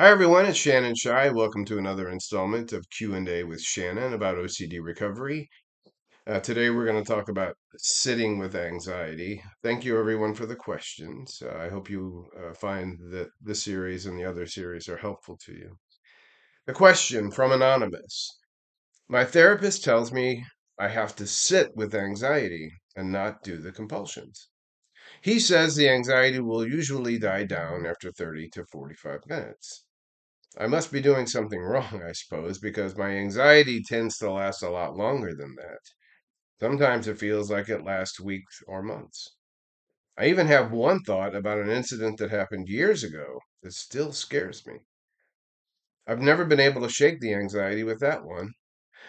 Hi everyone, it's Shannon Shy. Welcome to another installment of Q&A with Shannon about OCD recovery. Today we're going to talk about sitting with anxiety. Thank you everyone for the questions. I hope you find that this series and the other series are helpful to you. A question from Anonymous. My therapist tells me I have to sit with anxiety and not do the compulsions. He says the anxiety will usually die down after 30 to 45 minutes. I must be doing something wrong, I suppose, because my anxiety tends to last a lot longer than that. Sometimes it feels like it lasts weeks or months. I even have one thought about an incident that happened years ago that still scares me. I've never been able to shake the anxiety with that one.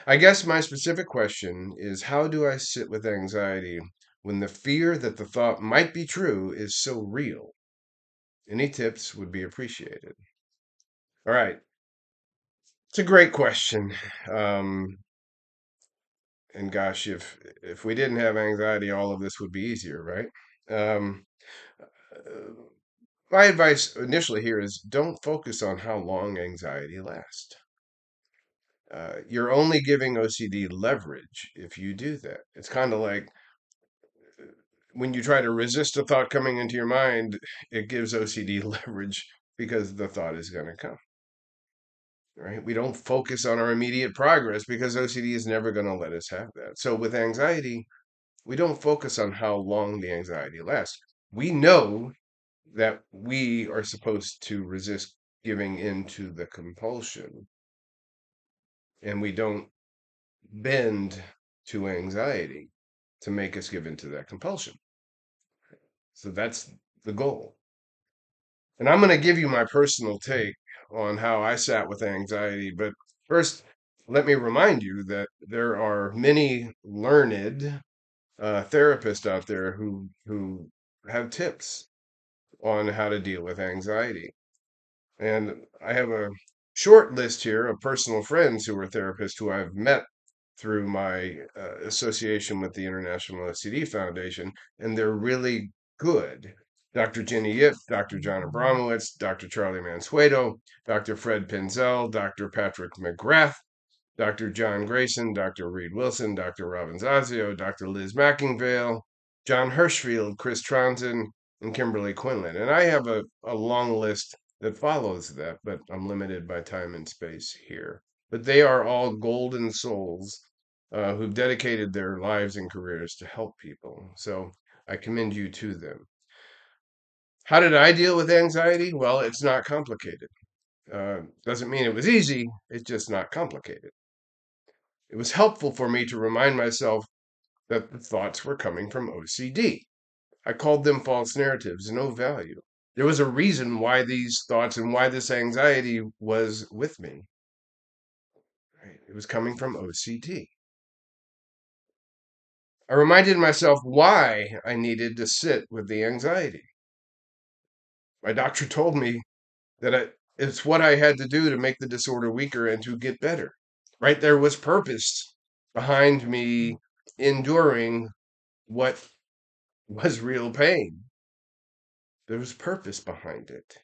I guess my specific question is how do I sit with anxiety when the fear that the thought might be true is so real? Any tips would be appreciated. All right. It's a great question. And gosh, if we didn't have anxiety, all of this would be easier, right? Um, uh, my advice initially here is don't focus on how long anxiety lasts. You're only giving OCD leverage if you do that. It's kind of like when you try to resist a thought coming into your mind, it gives OCD leverage because the thought is going to come. Right? We don't focus on our immediate progress because OCD is never going to let us have that. So with anxiety, we don't focus on how long the anxiety lasts. We know that we are supposed to resist giving into the compulsion, and we don't bend to anxiety to make us give into that compulsion. So that's the goal. And I'm going to give you my personal take on how I sat with anxiety. But first, let me remind you that there are many learned therapists out there who have tips on how to deal with anxiety. And I have a short list here of personal friends who are therapists who I've met through my association with the International OCD Foundation, and they're really good. Dr. Jenny Yip, Dr. Jon Abramowitz, Dr. Charley Mansueto, Dr. Fred Penzel, Dr. Patrick McGrath, Dr. Jon Grayson, Dr. Reid Wilson, Dr. Robin Zazio, Dr. Liz McIngvale, Jon Hershfield, Chris Trondsen, and Kimberly Quinlan. And I have a long list that follows that, but I'm limited by time and space here. But they are all golden souls who've dedicated their lives and careers to help people. So I commend you to them. How did I deal with anxiety? Well, it's not complicated. Doesn't mean it was easy, it's just not complicated. It was helpful for me to remind myself that the thoughts were coming from OCD. I called them false narratives, no value. There was a reason why these thoughts and why this anxiety was with me. Right? It was coming from OCD. I reminded myself why I needed to sit with the anxiety. My doctor told me that it's what I had to do to make the disorder weaker and to get better. Right? There was purpose behind me enduring what was real pain. There was purpose behind it.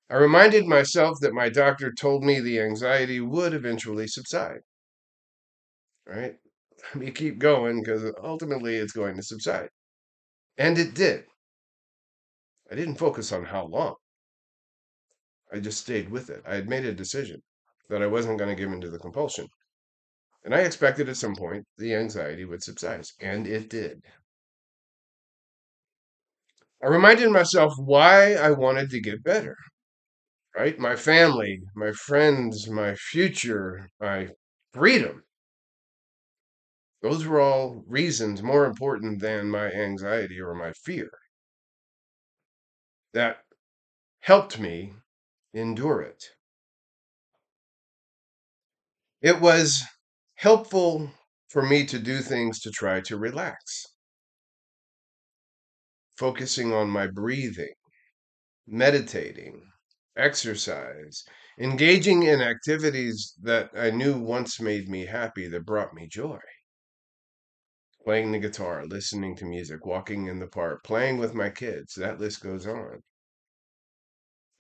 I reminded myself that my doctor told me the anxiety would eventually subside. Right? Let me keep going because ultimately it's going to subside. And it did. I didn't focus on how long. I just stayed with it. I had made a decision that I wasn't going to give in to the compulsion. And I expected at some point the anxiety would subside. And it did. I reminded myself why I wanted to get better. Right? My family, my friends, my future, my freedom. Those were all reasons more important than my anxiety or my fear that helped me endure it. It was helpful for me to do things to try to relax, focusing on my breathing, meditating, exercise, engaging in activities that I knew once made me happy, that brought me joy. Playing the guitar, listening to music, walking in the park, playing with my kids, that list goes on.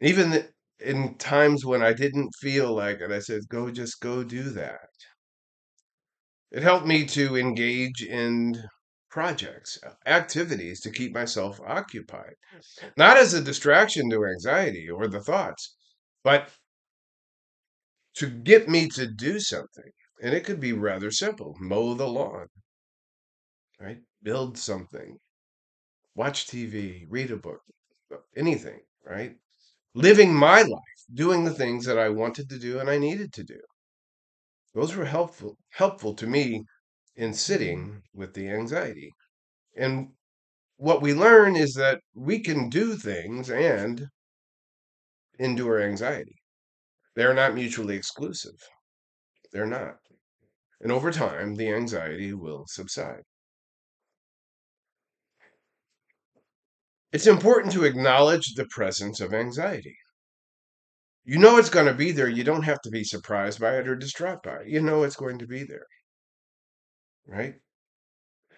Even in times when I didn't feel like it, I said, just go do that. It helped me to engage in projects, activities to keep myself occupied, not as a distraction to anxiety or the thoughts, but to get me to do something. And it could be rather simple: mow the lawn, right? Build something, watch TV, read a book, anything, right? Living my life, doing the things that I wanted to do and I needed to do. Those were helpful to me in sitting with the anxiety. And what we learn is that we can do things and endure anxiety. They're not mutually exclusive. They're not. And over time, the anxiety will subside. It's important to acknowledge the presence of anxiety. You know it's going to be there. You don't have to be surprised by it or distraught by it. You know it's going to be there, right?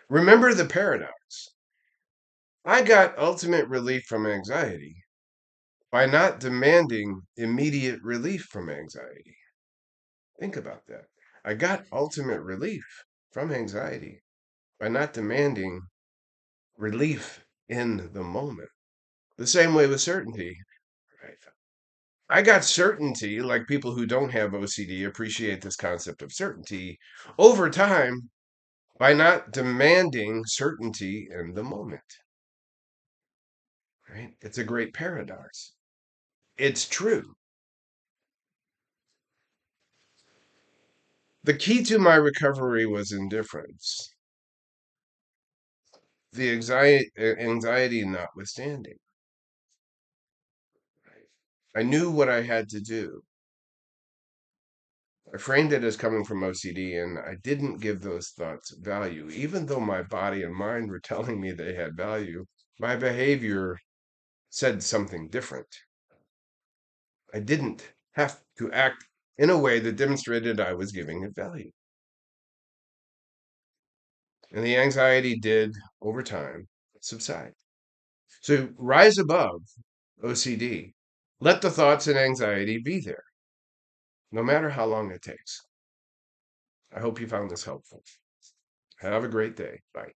Remember the paradox. I got ultimate relief from anxiety by not demanding immediate relief from anxiety. Think about that. I got ultimate relief from anxiety by not demanding relief in the moment. The same way with certainty. Right? I got certainty, like people who don't have OCD appreciate this concept of certainty over time by not demanding certainty in the moment. Right? It's a great paradox. It's true. The key to my recovery was indifference, the anxiety notwithstanding. I knew what I had to do. I framed it as coming from OCD, and I didn't give those thoughts value. Even though my body and mind were telling me they had value, my behavior said something different. I didn't have to act in a way that demonstrated I was giving it value. And the anxiety did, over time, subside. So rise above OCD. Let the thoughts and anxiety be there, no matter how long it takes. I hope you found this helpful. Have a great day. Bye.